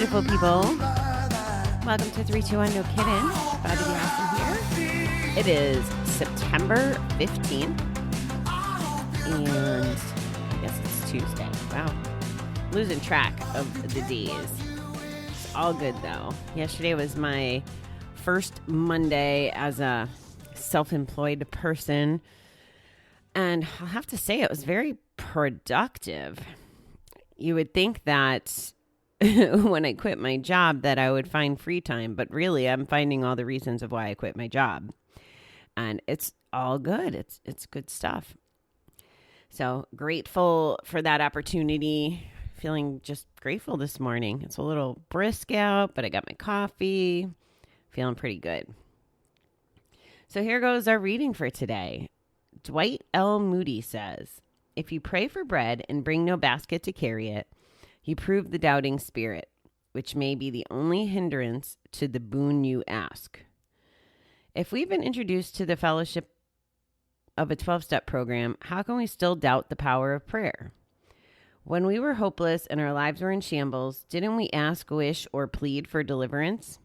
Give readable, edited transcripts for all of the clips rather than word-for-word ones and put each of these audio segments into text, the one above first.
beautiful people. Welcome to 321 No Kiddin. Glad to be awesome here. It is September 15th. And I guess it's Tuesday. Wow. Losing track of the days. It's all good though. Yesterday was my first Monday as a self-employed person. And I'll have to say it was very productive. You would think that when I quit my job that I would find free time, but really I'm finding all the reasons of why I quit my job. And it's all good. It's good stuff. So grateful for that opportunity. Feeling just grateful this morning. It's a little brisk out, but I got my coffee. Feeling pretty good. So here goes our reading for today. Dwight L. Moody says, "If you pray for bread and bring no basket to carry it, you prove the doubting spirit, which may be the only hindrance to the boon you ask." If we've been introduced to the fellowship of a 12-step program, how can we still doubt the power of prayer? When we were hopeless and our lives were in shambles, didn't we ask, wish, or plead for deliverance?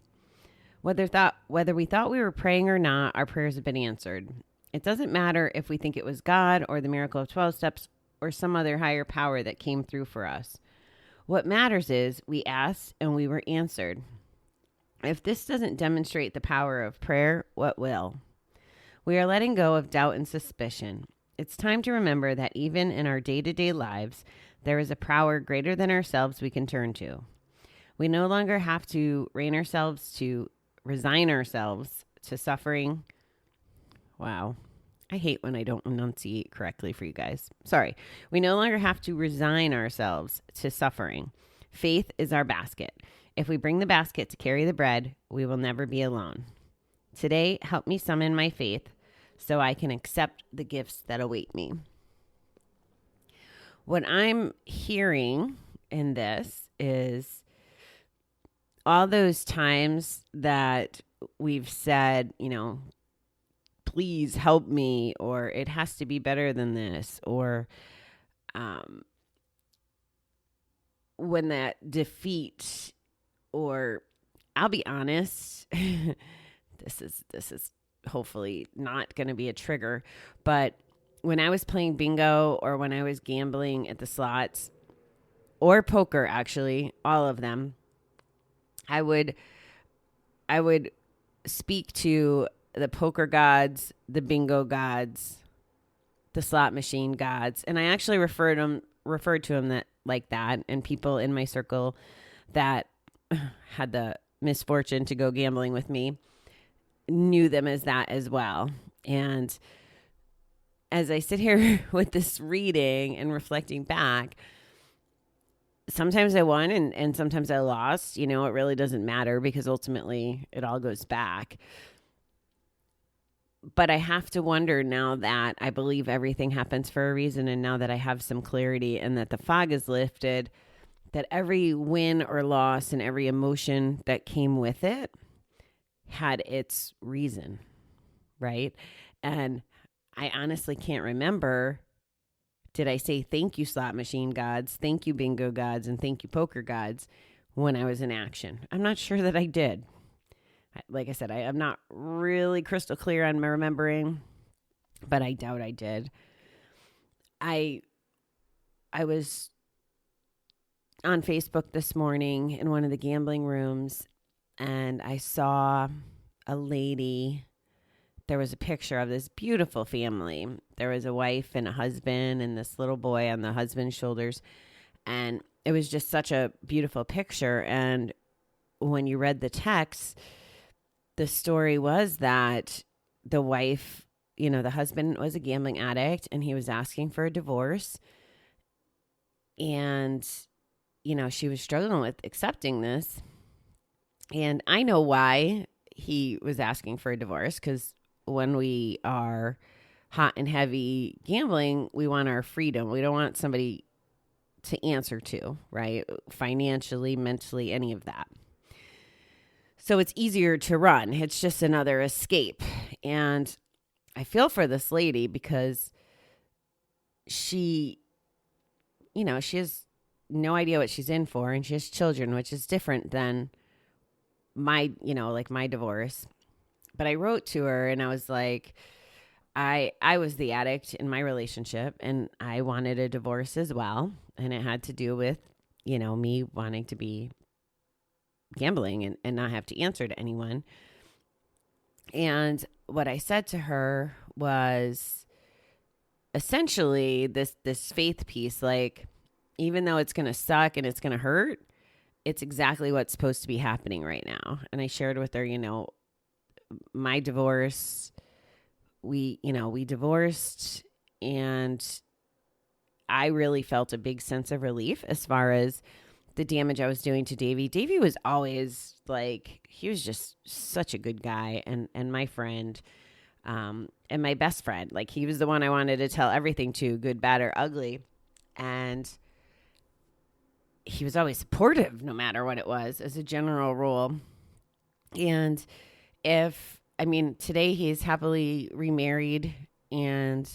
Whether we thought we were praying or not, our prayers have been answered. It doesn't matter if we think it was God or the miracle of 12 steps or some other higher power that came through for us. What matters is we asked and we were answered. If this doesn't demonstrate the power of prayer, what will? We are letting go of doubt and suspicion. It's time to remember that even in our day-to-day lives, there is a power greater than ourselves we can turn to. We no longer have to resign ourselves to suffering. Wow. I hate when I don't enunciate correctly for you guys. Sorry. We no longer have to resign ourselves to suffering. Faith is our basket. If we bring the basket to carry the bread, we will never be alone. Today, help me summon my faith so I can accept the gifts that await me. What I'm hearing in this is all those times that we've said, please help me, or it has to be better than this, or when that defeat, or I'll be honest, this is hopefully not going to be a trigger, but when I was playing bingo or when I was gambling at the slots or poker, actually, all of them, I would speak to the poker gods, the bingo gods, the slot machine gods. And I actually referred to them like that. And people in my circle that had the misfortune to go gambling with me knew them as that as well. And as I sit here with this reading and reflecting back, sometimes I won and sometimes I lost. It really doesn't matter because ultimately it all goes back. But I have to wonder now that I believe everything happens for a reason, and now that I have some clarity and that the fog is lifted, that every win or loss and every emotion that came with it had its reason, right? And I honestly can't remember, did I say thank you slot machine gods, thank you bingo gods, and thank you poker gods when I was in action? I'm not sure that I did. Like I said, I am not really crystal clear on my remembering, but I doubt I did. I was on Facebook this morning in one of the gambling rooms, and I saw a lady. There was a picture of this beautiful family. There was a wife and a husband and this little boy on the husband's shoulders. And it was just such a beautiful picture. And when you read the text, the story was that the wife, the husband was a gambling addict and he was asking for a divorce. And, she was struggling with accepting this. And I know why he was asking for a divorce, because when we are hot and heavy gambling, we want our freedom. We don't want somebody to answer to, right? Financially, mentally, any of that. So it's easier to run. It's just another escape. And I feel for this lady because she has no idea what she's in for, and she has children, which is different than my, like my divorce. But I wrote to her and I was like, I was the addict in my relationship and I wanted a divorce as well. And it had to do with, me wanting to be gambling and not have to answer to anyone. And what I said to her was essentially this faith piece, like, even though it's going to suck and it's going to hurt, it's exactly what's supposed to be happening right now. And I shared with her, my divorce, we divorced, and I really felt a big sense of relief as far as the damage I was doing to Davey. Davey was always like, he was just such a good guy and my friend, and my best friend. Like, he was the one I wanted to tell everything to, good, bad, or ugly. And he was always supportive no matter what it was, as a general rule. And today he's happily remarried, and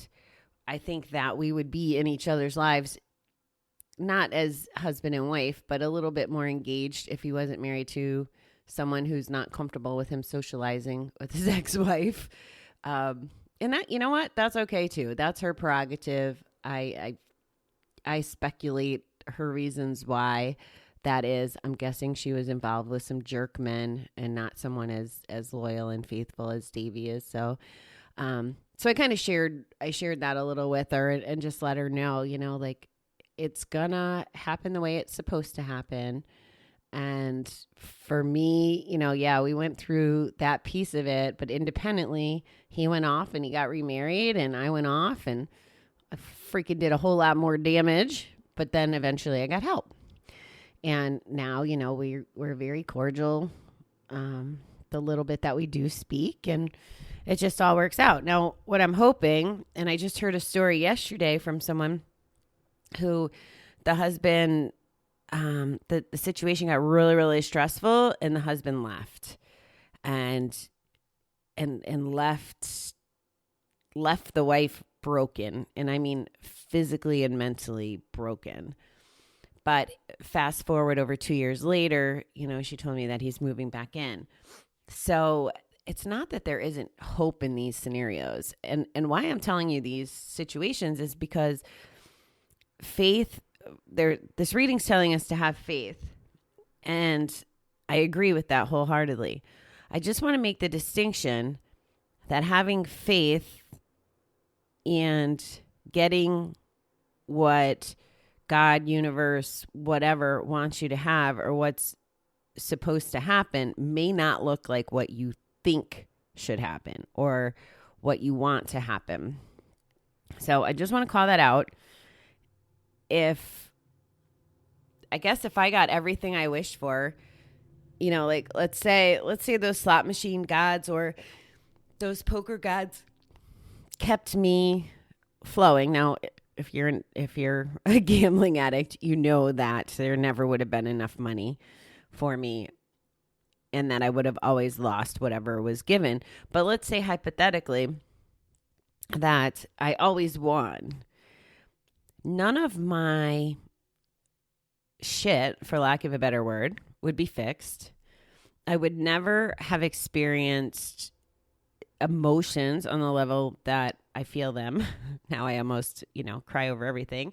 I think that we would be in each other's lives, not as husband and wife, but a little bit more engaged if he wasn't married to someone who's not comfortable with him socializing with his ex-wife. And that, you know what? That's okay too. That's her prerogative. I speculate her reasons why that is. I'm guessing she was involved with some jerk men and not someone as loyal and faithful as Davey is. So I kind of shared that a little with her and just let her know, like, it's gonna happen the way it's supposed to happen. And for me, we went through that piece of it, but independently, he went off and he got remarried, and I went off and I freaking did a whole lot more damage. But then eventually I got help. And now, we're very cordial, the little bit that we do speak, and it just all works out. Now, what I'm hoping, and I just heard a story yesterday from someone who the husband, the situation got really, really stressful, and the husband left and left the wife broken. And I mean, physically and mentally broken. But fast forward over 2 years later, she told me that he's moving back in. So it's not that there isn't hope in these scenarios. And why I'm telling you these situations is because faith, this reading's telling us to have faith. And I agree with that wholeheartedly. I just want to make the distinction that having faith and getting what God, universe, whatever wants you to have, or what's supposed to happen, may not look like what you think should happen or what you want to happen. So I just want to call that out. If I got everything I wished for, like let's say those slot machine gods or those poker gods kept me flowing. Now, if you're a gambling addict, you know that there never would have been enough money for me and that I would have always lost whatever was given. But let's say hypothetically that I always won. None of my shit, for lack of a better word, would be fixed. I would never have experienced emotions on the level that I feel them. Now I almost, cry over everything.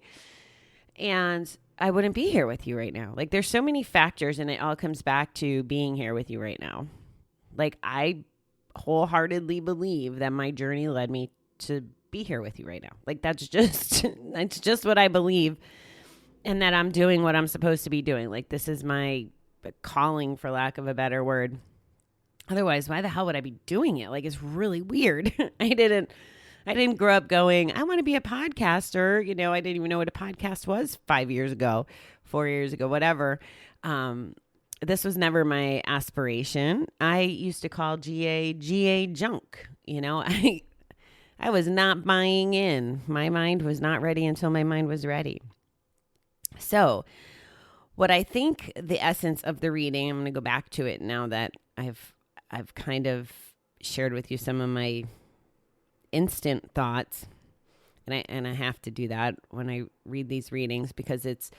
And I wouldn't be here with you right now. Like, there's so many factors, and it all comes back to being here with you right now. Like, I wholeheartedly believe that my journey led me to be here with you right now. Like, that's just what I believe, and that I'm doing what I'm supposed to be doing. Like, this is my calling, for lack of a better word. Otherwise, why the hell would I be doing it? Like, it's really weird. I didn't grow up going, I want to be a podcaster. I didn't even know what a podcast was 5 years ago, 4 years ago, whatever. This was never my aspiration. I used to call GA junk. I was not buying in. My mind was not ready until my mind was ready. So what I think the essence of the reading, I'm going to go back to it now that I've kind of shared with you some of my instant thoughts, and I have to do that when I read these readings, because it's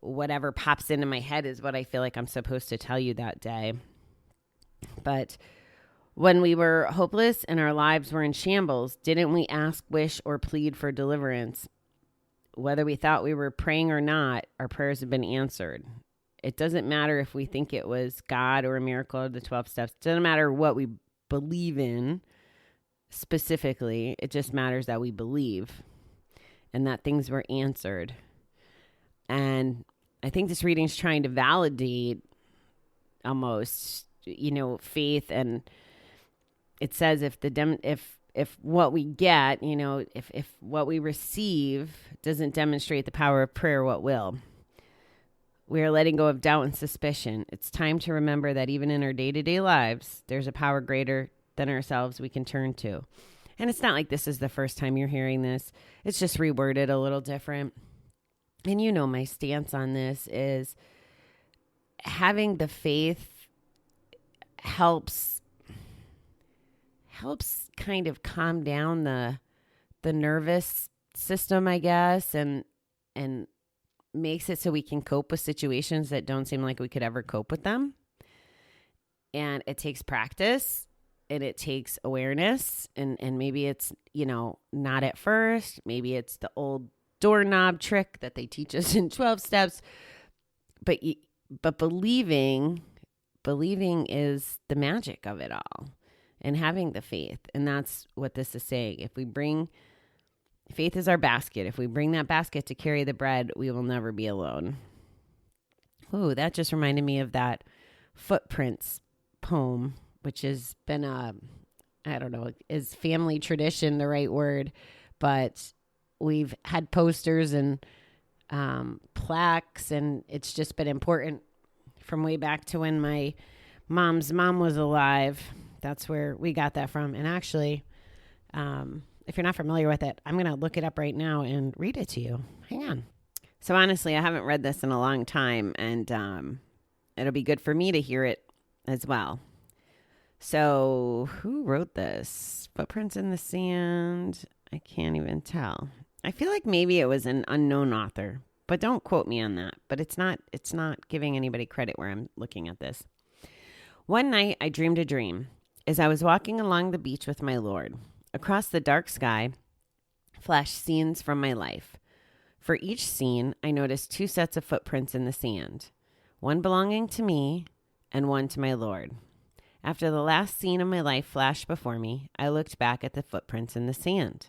whatever pops into my head is what I feel like I'm supposed to tell you that day. But when we were hopeless and our lives were in shambles, didn't we ask, wish, or plead for deliverance? Whether we thought we were praying or not, our prayers have been answered. It doesn't matter if we think it was God or a miracle or the 12 steps. It doesn't matter what we believe in specifically. It just matters that we believe and that things were answered. And I think this reading is trying to validate almost, faith. And it says if what we get, if what we receive doesn't demonstrate the power of prayer, what will? We are letting go of doubt and suspicion. It's time to remember that even in our day-to-day lives, there's a power greater than ourselves we can turn to. And it's not like this is the first time you're hearing this. It's just reworded a little different. And my stance on this is having the faith helps kind of calm down the nervous system, I guess, and makes it so we can cope with situations that don't seem like we could ever cope with them. And it takes practice and it takes awareness, and maybe it's, not at first, maybe it's the old doorknob trick that they teach us in 12 steps, but believing is the magic of it all, and having the faith. And that's what this is saying. Faith is our basket. If we bring that basket to carry the bread, we will never be alone. Ooh, that just reminded me of that Footprints poem, which has been I don't know, is family tradition the right word? But we've had posters and plaques, and it's just been important from way back to when my mom's mom was alive. That's where we got that from. And actually, if you're not familiar with it, I'm going to look it up right now and read it to you. Hang on. So honestly, I haven't read this in a long time, and it'll be good for me to hear it as well. So who wrote this? Footprints in the Sand. I can't even tell. I feel like maybe it was an unknown author, but don't quote me on that. But it's not giving anybody credit where I'm looking at this. One night I dreamed a dream as I was walking along the beach with my Lord. Across the dark sky flashed scenes from my life. For each scene, I noticed 2 sets of footprints in the sand, one belonging to me and one to my Lord. After the last scene of my life flashed before me, I looked back at the footprints in the sand.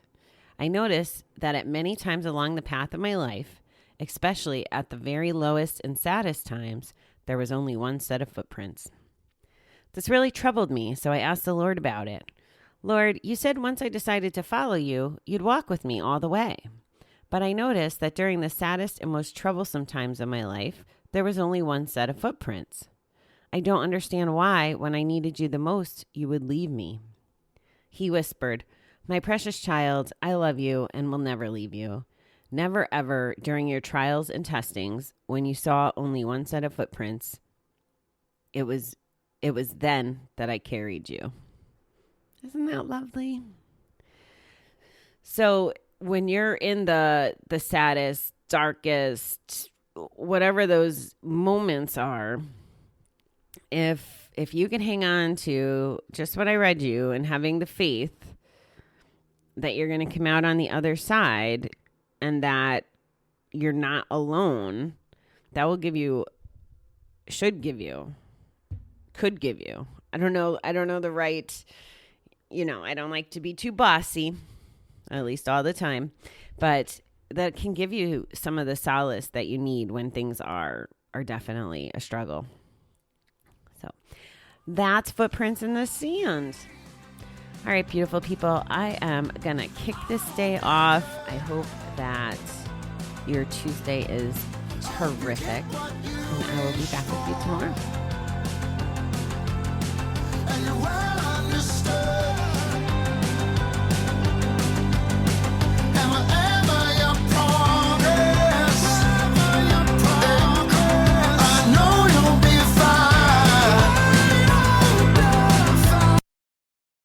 I noticed that at many times along the path of my life, especially at the very lowest and saddest times, there was only one set of footprints. This really troubled me, so I asked the Lord about it. Lord, you said once I decided to follow you, you'd walk with me all the way. But I noticed that during the saddest and most troublesome times of my life, there was only one set of footprints. I don't understand why, when I needed you the most, you would leave me. He whispered, my precious child, I love you and will never leave you. Never ever during your trials and testings, when you saw only one set of footprints, it was then that I carried you. Isn't that lovely? So when you're in the saddest, darkest, whatever those moments are, if you can hang on to just what I read you and having the faith that you're going to come out on the other side and that you're not alone, that will give you, could give you. I don't know the right, I don't like to be too bossy, at least all the time, but that can give you some of the solace that you need when things are definitely a struggle. So that's Footprints in the Sand. All right, beautiful people, I am going to kick this day off. I hope that your Tuesday is terrific, and I will be back with you tomorrow.